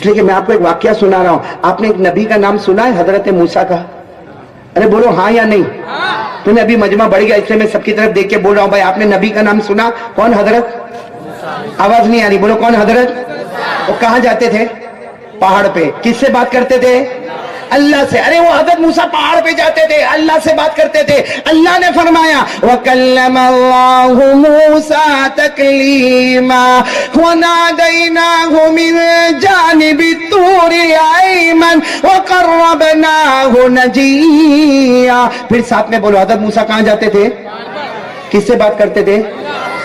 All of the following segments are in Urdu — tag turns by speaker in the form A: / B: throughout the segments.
A: اس لیے کہ میں آپ کو ایک واقعہ سنا رہا ہوں. آپ نے ایک نبی کا نام سنا ہے حضرت موسیٰ کا؟ ارے بولو ہاں یا نہیں. تو میں ابھی مجمع بڑھ گیا اس لیے میں سب کی طرف دیکھ کے بول رہا ہوں. بھائی آپ نے نبی کا نام سنا؟ کون حضرت؟ آواز نہیں آ رہی, بولو کون حضرت؟ وہ کہاں جاتے تھے؟ پہاڑ پہ. کس سے بات کرتے تھے؟ اللہ سے. ارے وہ حضرت موسیٰ پہاڑ پہ جاتے تھے, اللہ سے بات کرتے تھے. اللہ نے فرمایا وَكَلَّمَ اللَّهُ مُوسَىٰ تَكْلِيمًا وَنَادَيْنَاهُ مِن جَانِبِ الطُّورِ الْأَيْمَنِ وَقَرَّبْنَاهُ نَجِيًّا. پھر ساتھ میں بولو حضرت موسیٰ کہاں جاتے تھے؟ کس سے بات کرتے تھے؟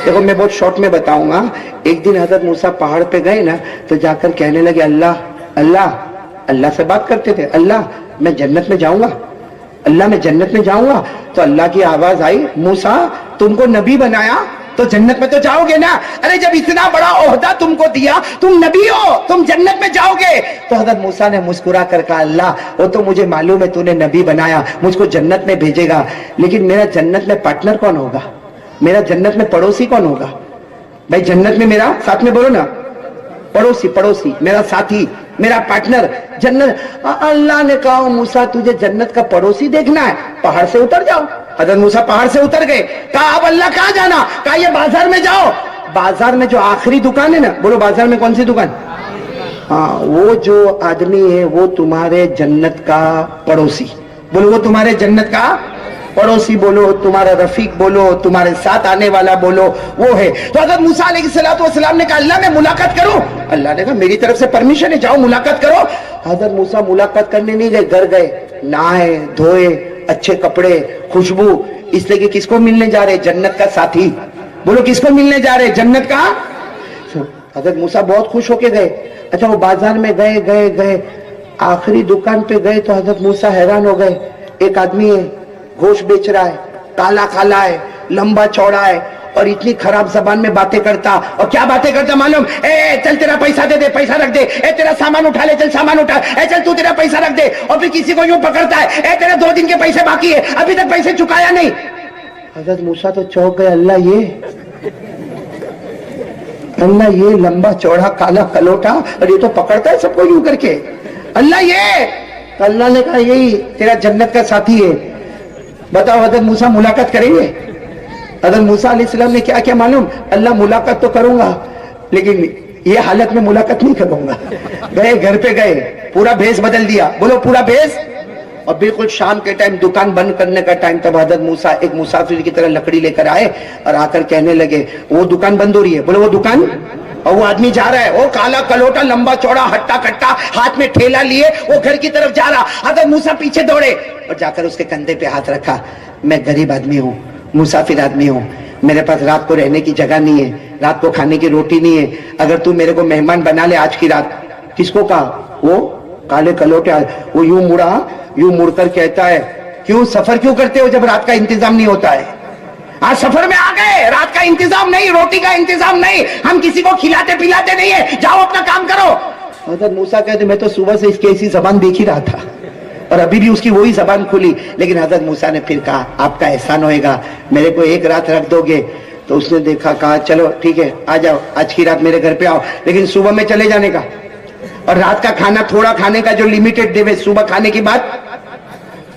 A: دیکھو میں بہت شارٹ میں بتاؤں گا. ایک دن حضرت موسیٰ پہاڑ پہ گئے نا, تو جا کر کہنے لگے اللہ اللہ. اللہ سے بات کرتے تھے, اللہ میں جنت میں جاؤں گا, اللہ میں جنت میں جاؤں گا. تو اللہ کی آواز آئی موسیٰ تم کو نبی بنایا تو جنت میں تو جاؤ گے نا. ارے جب اتنا بڑا عہدہ تم کو دیا, تم نبی ہو, تم جنت میں جاؤ گے. تو حضرت موسیٰ نے مسکرا کر کہا اللہ وہ تو مجھے معلوم ہے تو نے نبی بنایا, مجھ کو جنت میں بھیجے گا, لیکن میرا جنت میں پارٹنر کون ہوگا؟ میرا جنت میں پڑوسی کون ہوگا؟ بھائی جنت میں میرا ساتھ میں بولو نا, پڑوسی پڑوسی میرا ساتھی میرا پارٹنر جنت. اللہ نے کہا موسیٰ تجھے جنت کا پڑوسی دیکھنا ہے, پہاڑ سے اتر جاؤ. حضرت موسیٰ پہاڑ سے اتر گئے. کہا اب اللہ کہاں جانا؟ کہا یہ بازار میں جاؤ. بازار میں جو آخری دکان ہے نا, بولو بازار میں کون سی دکان؟ ہاں وہ جو آدمی ہے وہ تمہارے جنت کا پڑوسی. بولو وہ تمہارے جنت کا پڑوسی, بولو تمہارا رفیق, بولو تمہارے ساتھ آنے والا, بولو وہ ہے. تو حضرت موسیٰ علیہ السلام نے کہا اللہ میں ملاقات کروں. اللہ نے کہا میری طرف سے پرمیشن ہے, جاؤ ملاقات کرو. حضرت موسیٰ ملاقات کرنے نہیں گئے, گھر گئے, نہائے دھوئے, اچھے کپڑے, خوشبو, اس لیے کہ کس کو ملنے جا رہے؟ جنت کا ساتھی. بولو کس کو ملنے جا رہے؟ جنت کا. حضرت موسیٰ بہت خوش ہو کے گئے. اچھا وہ بازار میں گئے, آخری دکان پہ گئے تو حضرت موسیٰ حیران ہو گئے. ایک آدمی ہے گوشت بیچ رہا ہے, کالا کالا ہے, لمبا چوڑا ہے, اور اتنی خراب زبان میں باتیں کرتا. اور کیا باتیں کرتا معلوم؟ اے چل تیرا پیسہ دے دے, پیسہ رکھ دے. اے تیرا سامان اٹھا لے, چل سامان اٹھا. اے چل تو تیرا پیسہ رکھ دے. اور پھر کسی کو یوں پکڑتا ہے, اے تیرا 2 دن کے پیسے باقی ہے, ابھی تک پیسے چکایا نہیں. حضرت موسیٰ تو چونک گئے, اللہ یہ لمبا چوڑا کالا کلوٹا, اور یہ تو پکڑتا ہے سب کو یوں کر کے. اللہ نے کہا یہی تیرا جنت کا ساتھی ہے. بتاؤ حضرت موسیٰ ملاقات کریں گے؟ حضرت موسیٰ علیہ السلام نے کیا کیا معلوم؟ اللہ ملاقات تو کروں گا لیکن یہ حالت میں ملاقات نہیں کروں گا. گئے گھر پہ گئے, پورا بھیس بدل دیا. بولو پورا بھیس. اور بالکل شام کے ٹائم دکان بند کرنے کا ٹائم, تب حضرت موسیٰ ایک مسافر کی طرح لکڑی لے کر آئے اور آ کر کہنے لگے وہ دکان بند ہو رہی ہے. بولو وہ دکان. اور وہ آدمی جا رہا ہے, وہ کالا کلوٹا لمبا چوڑا ہٹا کٹا ہاتھ میں ٹھیلا لیے, وہ گھر کی طرف جا رہا. حضرت موسیٰ پیچھے دوڑے اور جا کر اس کے کندھے پہ ہاتھ رکھا. میں غریب آدمی ہوں, مسافر آدمی ہوں, میرے پاس رات کو رہنے کی جگہ نہیں ہے, رات کو کھانے کی روٹی نہیں ہے, اگر تو میرے کو مہمان بنا لے آج کی رات. کس کو کہا؟ وہ کالے کلوٹے. وہ یوں مڑ کر کہتا ہے کیوں سفر کیوں کرتے ہو جب رات کا انتظام نہیں ہوتا ہے؟ آج سفر میں آ گئے, رات کا انتظام نہیں, روٹی کا انتظام نہیں, ہم کسی کو کھلاتے پلاتے نہیں ہے, جاؤ اپنا کام کرو. حضرت موسیٰ کہتے میں تو صبح سے اس کی ایسی زبان دیکھ ہی رہا تھا اور ابھی بھی اس کی وہی زبان کھلی. لیکن حضرت موسیٰ نے پھر کہا آپ کا احسان ہوئے گا, میرے کو 1 رات رکھ دو گے؟ تو اس نے دیکھا, کہا چلو ٹھیک ہے آ جاؤ, آج کی رات میرے گھر پہ آؤ, لیکن صبح میں چلے جانے کا, اور رات کا کھانا تھوڑا کھانے کا جو لمیٹڈ دے ہوئے, صبح کھانے کی بات.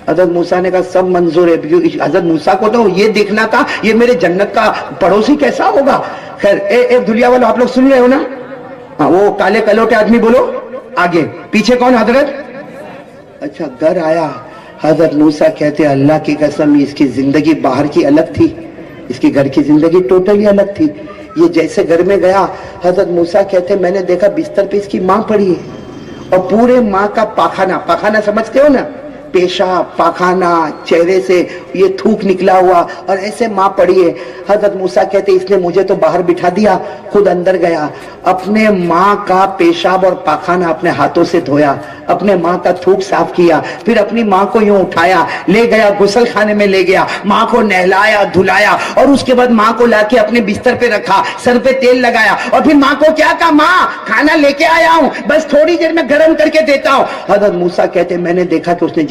A: حضرت موسیٰ نے کہا سب منظور ہے. حضرت موسیٰ کو تو یہ دیکھنا تھا یہ میرے جنت کا پڑوسی کیسا ہوگا. خیر ایک دھلیا والو, آپ لوگ سن رہے ہو نا؟ ہاں وہ کالے کلوٹے آدمی, بولو آگے. پیچھے کون حضرت؟ اچھا گھر آیا. حضرت موسیٰ کہتے اللہ کی قسم اس کی زندگی باہر کی الگ تھی, اس کی گھر کی زندگی ٹوٹلی الگ تھی. یہ جیسے گھر میں گیا, حضرت موسیٰ کہتے میں نے دیکھا بستر پہ اس کی ماں پڑی ہے, اور پورے ماں کا پاخانہ سمجھتے ہو نا, پیشاب پاخانہ, چہرے سے یہ تھوک نکلا ہوا, اور ایسے ماں پڑی ہے. حضرت موسیٰ کہتے اس نے مجھے تو باہر بٹھا دیا, خود اندر گیا, اپنے ماں کا پیشاب اور پاخانہ اپنے ہاتھوں سے دھویا, اپنے ماں کا تھوک صاف کیا, پھر اپنی ماں کو یوں اٹھایا, لے گیا غسل خانے میں لے گیا, ماں کو نہلایا دھلایا, اور اس کے بعد ماں کو لا کے اپنے بستر پہ رکھا, سر پہ تیل لگایا, اور پھر ماں کو کیا کہا, ماں کھانا لے کے آیا ہوں, بس تھوڑی دیر میں گرم کر کے دیتا ہوں. حضرت موسیٰ کہتے میں نے دیکھا کہ اس نے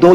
A: 2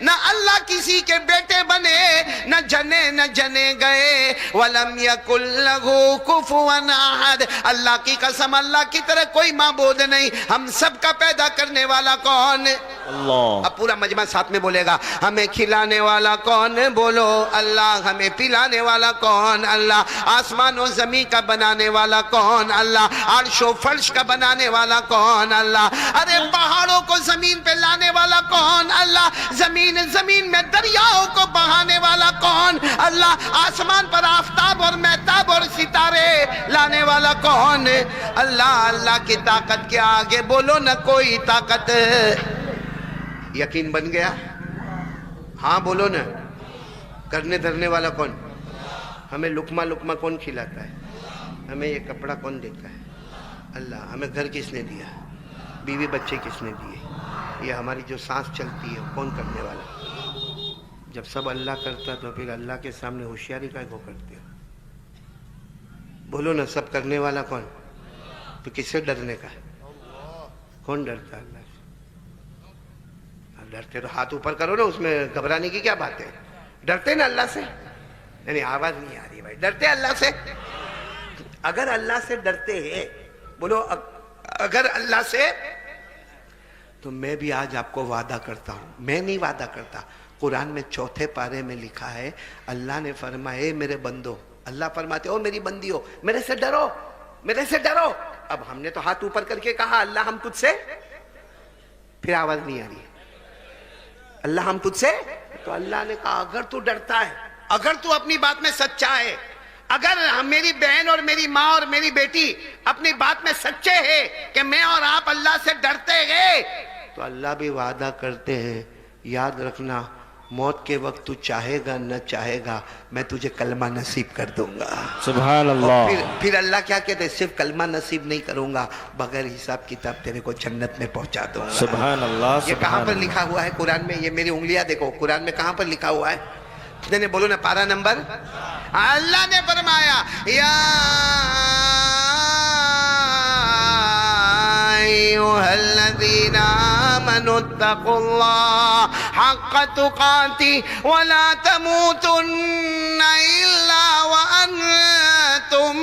B: نہ اللہ کسی کے بیٹے بنے، نہ جنے گئے، وَلَمْ يَكُنْ لَهُ كُفُوًا أَحَدٌ، اللہ کی قسم اللہ کی طرح کوئی معبود نہیں۔ ہم سب کا پیدا کرنے والا کون؟ اللہ۔ اب پورا مجمع ساتھ میں بولے گا، ہمیں کھلانے والا کون؟ بولو اللہ۔ ہمیں پلانے والا کون؟ اللہ۔ آسمان و زمین کا بنانے والا کون؟ اللہ۔ عرش و فرش کا بنانے والا کون؟ اللہ۔ ارے پہاڑوں کو زمین پہ لانے والا کون؟ اللہ۔ زمین میں دریاؤں کو بہانے والا کون؟ اللہ۔ آسمان پر آفتاب اور مہتاب اور ستارے لانے والا کون؟ اللہ۔ اللہ کی طاقت کے آگے بولو نہ کوئی طاقت۔ یقین بن گیا؟ ہاں بولو نا۔ کرنے دھرنے والا کون؟ ہمیں لقمہ لقمہ کون کھلاتا ہے؟ ہمیں یہ کپڑا کون دیتا ہے؟ اللہ۔ ہمیں گھر کس نے دیا؟ بیوی بچے کس نے دیے؟ یہ ہماری جو سانس چلتی ہے کون کرنے والا؟ جب سب اللہ کرتا تو پھر اللہ کے سامنے ہوشیاری کا کو کرتے ہو؟ بولو نا، سب کرنے والا کون؟ تو کس سے ڈرنے کا ہے؟ کون ڈرتا ہے اللہ سے؟ ڈرتے تو ہاتھ اوپر کرو نا، اس میں گھبرانے کی کیا بات ہے؟ ڈرتے نا اللہ سے؟ نہیں آواز نہیں آ رہی بھائی۔ ڈرتے اللہ سے؟ اگر اللہ سے ڈرتے ہیں، بولو اگر اللہ سے، تو میں بھی آج آپ کو وعدہ کرتا ہوں، میں نہیں وعدہ کرتا، قرآن میں 4 پارے میں لکھا ہے، اللہ نے فرمایا اے میرے بندو، اللہ فرماتے او میری بندی ہو، میرے سے ڈرو، میرے سے ڈرو۔ اب ہم نے تو ہاتھ اوپر کر کے کہا اللہ ہم تجھ سے، پھر آواز نہیں آ رہی ہے، اللہ ہم تجھ سے، تو اللہ نے کہا اگر تو ڈرتا ہے، اگر تو اپنی بات میں سچا ہے، اگر میری بہن اور میری ماں اور میری بیٹی اپنی بات میں سچے ہیں کہ میں اور آپ اللہ سے ڈرتے ہیں، تو اللہ بھی وعدہ کرتے ہیں، یاد رکھنا موت کے وقت تو چاہے گا نہ چاہے گا میں تجھے کلمہ نصیب کر دوں گا۔
C: سبحان اللہ۔
B: پھر اللہ کیا کہتے ہیں؟ صرف کلمہ نصیب نہیں کروں گا، بغیر حساب کتاب تیرے کو جنت میں پہنچا دوں گا۔
C: سبحان اللہ۔
B: یہ کہاں پر لکھا ہوا ہے قرآن میں؟ یہ میری انگلیاں دیکھو، قرآن میں کہاں پر لکھا ہوا ہے؟ نہیں بولو نا، پارہ نمبر۔ اللہ نے فرمایا یا ایھا الذین آمنوا اتقوا اللہ حق تقاتہ ولا تموتن الا وانتم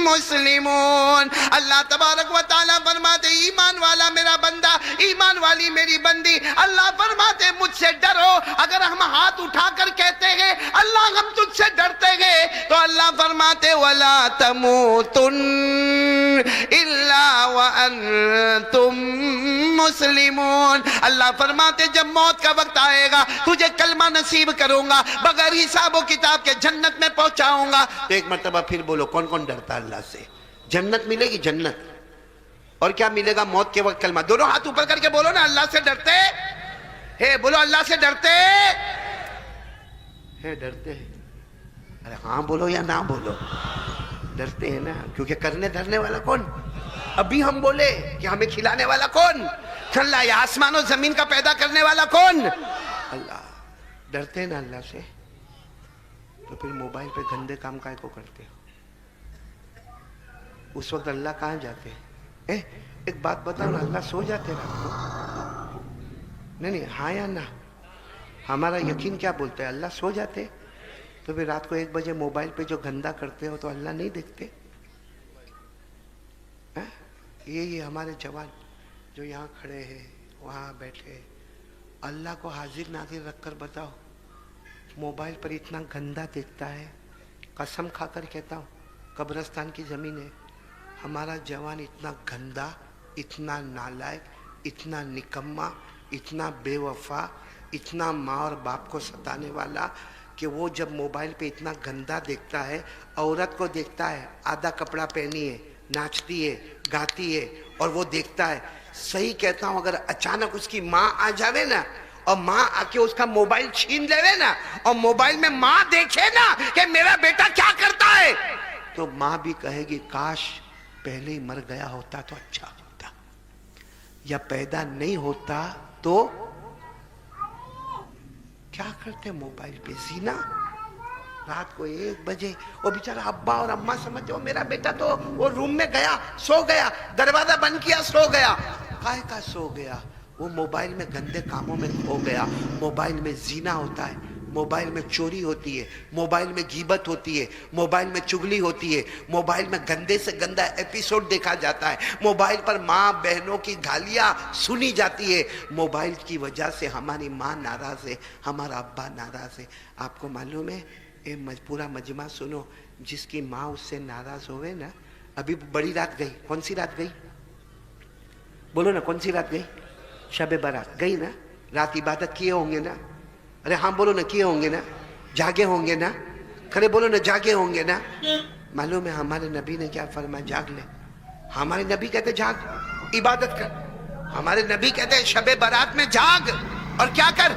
B: مسلمون۔ اللہ تبارک و تعالیٰ فرماتے ایمان والا میرا بندہ، ایمان والی میری بندی، اللہ فرماتے مجھ سے ڈرو۔ اگر ہم ہاتھ اٹھا کر کہتے ہیں اللہ ہم تجھ سے ڈرتے ہیں، تو اللہ فرماتے وَلَا تَمُوتُنَّ إِلَّا وَأَنْتُمْ مسلمون۔ اللہ فرماتے جب موت کا وقت آئے گا تجھے کلمہ نصیب کروں گا، بغیر حساب و کتاب کے جنت میں پہنچاؤں گا۔ تو ایک مرتبہ پھر بولو کون کون ڈرتا اللہ سے؟ جنت ملے گی، جنت، اور کیا ملے گا؟ موت کے وقت کلمہ۔ دونوں ہاتھ اوپر کر کے بولو نا، اللہ سے ڈرتے ہے، بولو اللہ سے ڈرتے ہے، ڈرتے ہیں۔ ارے ہاں بولو یا نہ بولو، ڈرتے ہیں نا، کیونکہ کرنے دھرنے والا کون؟ ابھی ہم بولے کہ ہمیں کھلانے والا کون؟ اللہ۔ یا آسمان و زمین کا پیدا کرنے والا کون؟ اللہ۔ ڈرتے ہیں نا اللہ سے، تو پھر موبائل پہ گندے کام کائے کو کرتے ہو؟ اس وقت اللہ کہاں جاتے ہیں؟ ایک بات بتاؤ نا، اللہ سو جاتے رات کو؟ نہیں ہاں یا نہ؟ ہمارا یقین کیا بولتا ہے؟ اللہ سو جاتے؟ تو پھر رات کو 1 بجے موبائل پہ جو گندا کرتے ہو تو اللہ نہیں دیکھتے؟ یہ ہمارے جوان جو یہاں کھڑے ہیں، وہاں بیٹھے، اللہ کو حاضر ناظر رکھ کر بتاؤ، موبائل پر اتنا گندا دیکھتا ہے، قسم کھا کر کہتا ہوں قبرستان کی زمین ہے، ہمارا جوان اتنا گندا، اتنا نالائق، اتنا نکما، اتنا بے وفا، اتنا ماں اور باپ کو ستانے والا کہ وہ جب موبائل پہ اتنا گندا دیکھتا ہے، عورت کو دیکھتا ہے آدھا کپڑا پہنی ہے، ناچتی ہے، گاتی ہے، اور وہ دیکھتا ہے۔ صحیح کہتا ہوں، اگر اچانک اس کی ماں آ جاوے نا اور ماں آ کے اس کا موبائل چھین لے نا، اور موبائل میں ماں دیکھے نا کہ میرا بیٹا کیا کرتا ہے، تو ماں بھی کہے گی کاش پہلے ہی مر گیا ہوتا تو اچھا ہوتا، یا پیدا نہیں ہوتا تو کیا کرتے موبائل پہ زینا۔ رات کو 1 بجے وہ بیچارہ ابا اور اماں سمجھو میرا بیٹا تو وہ روم میں گیا، سو گیا، دروازہ بند کیا، سو گیا۔ کائے کا سو گیا؟ وہ موبائل میں گندے کاموں میں کھو گیا. موبائل میں زنا ہوتا ہے, موبائل میں چوری ہوتی ہے, موبائل میں غیبت ہوتی ہے, موبائل میں چغلی ہوتی ہے, موبائل میں گندے سے گندا ایپیسوڈ دیکھا جاتا ہے, موبائل پر ماں بہنوں کی گالیاں سنی جاتی ہے. موبائل کی وجہ سے ہماری ماں ناراض ہے, ہمارا ابا ناراض ہے. آپ کو معلوم ہے پورا مجمع سنو, جس کی ماں اس سے ناراض ہوئے نا, ابھی بڑی رات گئی, کون سی رات گئی بولو نا, کون سی رات گئی؟ شب برات گئی نا. رات عبادت کیے ہوں گے نا, ارے ہاں بولو نا, کیے ہوں گے نا, جاگے ہوں گے نا, کھڑے بولو نا, جاگے ہوں گے نا. معلوم ہے ہمارے نبی نے کیا فرمایا؟ جاگ لے. ہمارے نبی کہتے جاگ, عبادت کر. ہمارے نبی کہتے شب برات میں جاگ اور کیا کر؟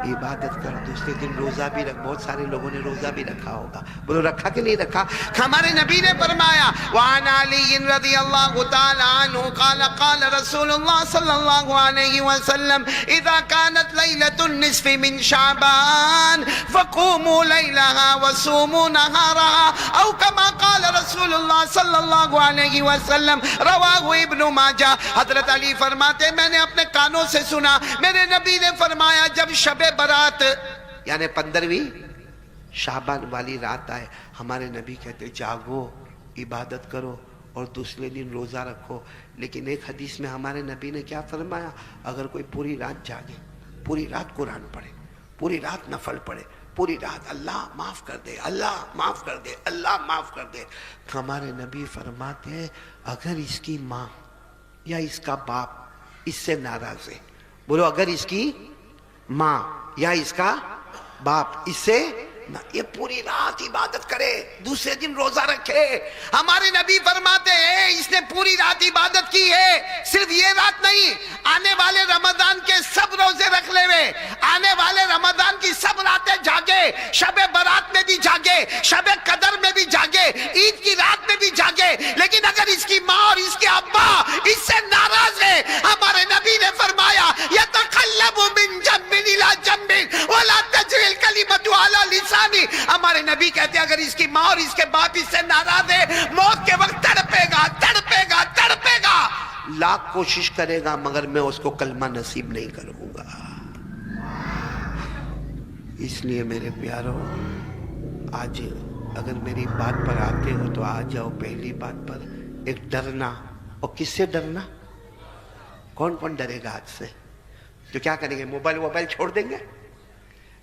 B: عبادت کر. دوسرے دن روزہ بھی رکھ. بہت سارے لوگوں نے روزہ بھی رکھا ہوگا, بولو رکھا کہ نہیں رکھا؟ ہمارے نبی نے فرمایا وعن علی رضی اللہ تعالی عنہ قال قال رسول اللہ صلی اللہ علیہ وسلم اذا كانت لیلۃ النصف من شعبان فقوموا لیلها وصوموا نهارها او كما قال رسول اللہ صلی اللہ علیہ وسلم رواہ ابن ماجہ. حضرت علی فرماتے میں نے اپنے کانوں سے سنا, میرے نبی نے فرمایا جب شب برات یعنی 15ویں شعبان والی رات آئے, ہمارے نبی کہتے جاگو, عبادت کرو اور دوسرے دن روزہ رکھو. لیکن ایک حدیث میں ہمارے نبی نے کیا فرمایا؟ اگر کوئی پوری رات جاگے, پوری رات قرآن پڑھے, پوری رات نفل پڑھے, پوری رات اللہ معاف کر دے, اللہ معاف کر دے, اللہ معاف کر دے. ہمارے نبی فرماتے ہیں اگر اس کی ماں یا اس کا باپ اس سے ناراض ہے, بولو اگر اس کی ماں یا اس کا باپ اس سے یہ پوری رات عبادت کرے, دوسرے دن روزہ رکھے. ہمارے نبی فرماتے ہیں اس نے پوری رات عبادت کی ہے, صرف یہ رات نہیں, آنے والے رمضان کے سب روزے رکھ لے ہوئے, آنے والے رمضان کی سب راتیں جاگے, شب برات میں بھی جاگے, شب قدر میں بھی جاگے, عید کی رات میں بھی جاگے. لیکن اگر اس کی ماں اور اس کے ابا اس سے ناراض ہے, ہمارے نبی نے فرمایا یتقلب من جنب الى جنب ولا تجری الکلمۃ علی لسان. ہمارے نبی کہتے ہیں اگر اس کی ماں اور اس کے باپ اس سے ناراض ہے, موت کے وقت تڑپے گا, تڑپے گا, تڑپے گا, لاکھ کوشش کرے گا مگر میں اس کو کلمہ نصیب نہیں کروں گا. اس لیے میرے پیارو, آج اگر میری بات پر آتے ہو تو آ جاؤ. پہلی بات پر ایک ڈرنا, اور کس سے ڈرنا؟ کون کون ڈرے گا آج سے؟ تو کیا کریں گے؟ موبائل چھوڑ دیں گے؟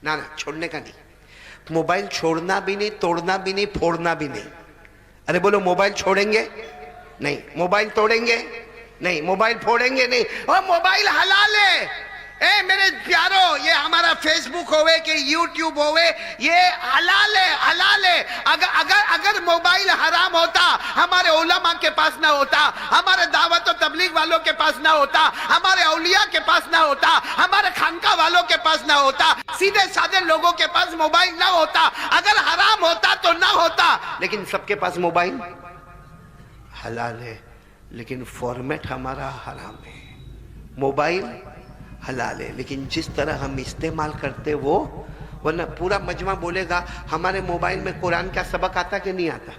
B: نہ چھوڑنے کا نہیں. موبائل چھوڑنا بھی نہیں, توڑنا بھی نہیں, پھوڑنا بھی نہیں. ارے بولو موبائل چھوڑیں گے نہیں, موبائل توڑیں گے نہیں, موبائل پھوڑیں گے نہیں. اور موبائل حلال ہے. اے میرے پیارو, یہ ہمارا فیس بک ہوئے کہ یوٹیوب ہوئے, یہ حلال ہے, حلال ہے. اگر موبائل حرام ہوتا ہمارے علماء کے پاس نہ ہوتا, ہمارے دعوت و تبلیغ والوں کے پاس نہ ہوتا, ہمارے اولیاء کے پاس نہ ہوتا, ہمارے خانقاہ والوں کے پاس نہ ہوتا, سیدھے سادے لوگوں کے پاس موبائل نہ ہوتا. اگر حرام ہوتا تو نہ ہوتا, لیکن سب کے پاس موبائل حلال ہے, لیکن فارمیٹ ہمارا حرام ہے. موبائل حلال ہے لیکن جس طرح ہم استعمال کرتے وہ, ورنہ پورا مجمع بولے گا ہمارے موبائل میں قرآن کا سبق آتا کہ نہیں آتا,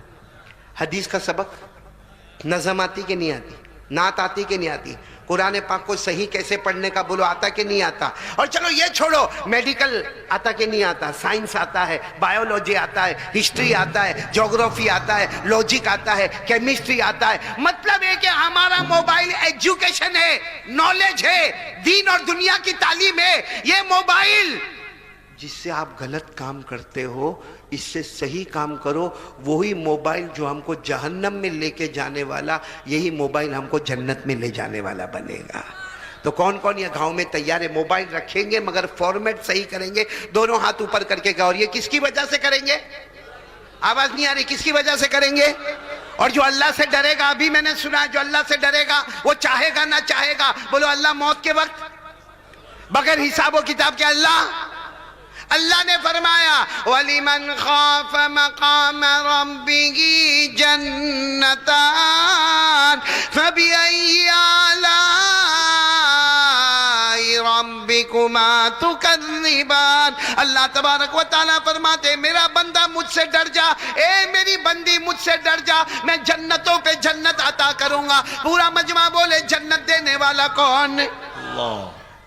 B: حدیث کا سبق, نظم آتی کہ نہیں آتی, نعت آتی کہ نہیں آتی, قرآن پاک کو صحیح کیسے پڑھنے کا بولو آتا کہ نہیں آتا. اور چلو یہ چھوڑو, میڈیکل آتا کہ نہیں آتا, سائنس آتا ہے, بایولوجی آتا ہے, ہسٹری آتا ہے, جغرافی آتا ہے, لاجک آتا ہے, کیمسٹری آتا ہے. مطلب ہے کہ ہمارا موبائل ایجوکیشن ہے, نالج ہے, دین اور دنیا کی تعلیم ہے. یہ موبائل جس سے آپ غلط کام کرتے ہو, اس سے صحیح کام کرو. وہی موبائل جو ہم کو جہنم میں لے کے جانے والا, یہی موبائل ہم کو جنت میں لے جانے والا بنے گا. تو کون کون یہ گاؤں میں تیار ہے؟ موبائل رکھیں گے مگر فارمیٹ صحیح کریں گے. دونوں ہاتھ اوپر کر کے کہا. اور یہ کس کی وجہ سے کریں گے؟ آواز نہیں آ رہی, کس کی وجہ سے کریں گے؟ اور جو اللہ سے ڈرے گا, ابھی میں نے سنا, جو اللہ سے ڈرے گا وہ چاہے گا نہ چاہے گا, بولو اللہ موت کے وقت بغیر حساب و کتاب کے. اللہ نے فرمایا وَلِمَنْ خَافَ مَقَامَ رَبِّهِ جَنَّتَانِ فَبِأَيِّ آلَاءِ رَبِّكُمَا تُكَذِّبَانِ. اللہ تبارک و تعالیٰ فرماتے میرا بندہ مجھ سے ڈر جا, اے میری بندی مجھ سے ڈر جا, میں جنتوں پہ جنت عطا کروں گا. پورا مجمع بولے جنت دینے والا کون؟